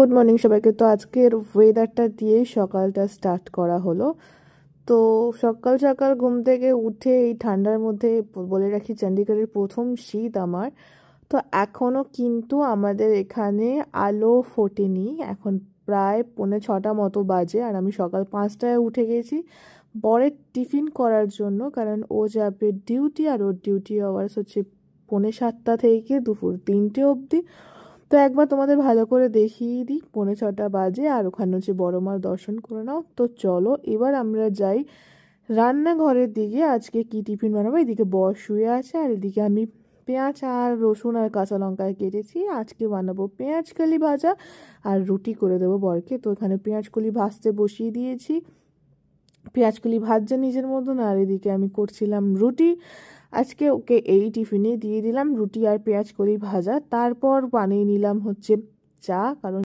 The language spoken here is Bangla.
গুড মর্নিং সবাইকে। তো আজকের ওয়েদারটা দিয়ে সকালটা স্টার্ট করা হলো। তো সকাল সকাল ঘুম থেকে উঠে এই ঠান্ডার মধ্যে বলে রাখি চণ্ডীগড়ের প্রথম শীত আমার। তো এখনও কিন্তু আমাদের এখানে আলো ফোটেনি, এখন প্রায় 5:45 মতো বাজে, আর আমি সকাল 5টায় উঠে গেছি বরের টিফিন করার জন্য, কারণ ও যাবে ডিউটি, আর ওর ডিউটি আওয়ার্স হচ্ছে 5:45 থেকে দুপুর 3টে অবধি। তো একবার তোমাদের ভালো করে দেখিয়ে দিই, 5:45 বাজে, আর ওখানে হচ্ছে বড় মার দর্শন করে নাও। তো চলো এবার আমরা যাই রান্নাঘরের দিকে। আজকে কি টিফিন বানাবো, এদিকে বর শুয়ে আছে আর এদিকে আমি পেঁয়াজ আর রসুন আর কাঁচা লঙ্কা কেটেছি। আজকে বানাবো পেঁয়াজ কলি ভাজা আর রুটি করে দেবো বরকে। তো এখানে পেঁয়াজ কলি ভাজতে বসিয়ে দিয়েছি, পেঁয়াজ কলি ভাজছে নিজের মতন, আর এদিকে আমি করছিলাম রুটি। আজকে ওকে এই টিফিনে দিয়ে দিলাম রুটি আর পেঁয়াজ কলি ভাজা। তারপর বানিয়ে নিলাম হচ্ছে চা, কারণ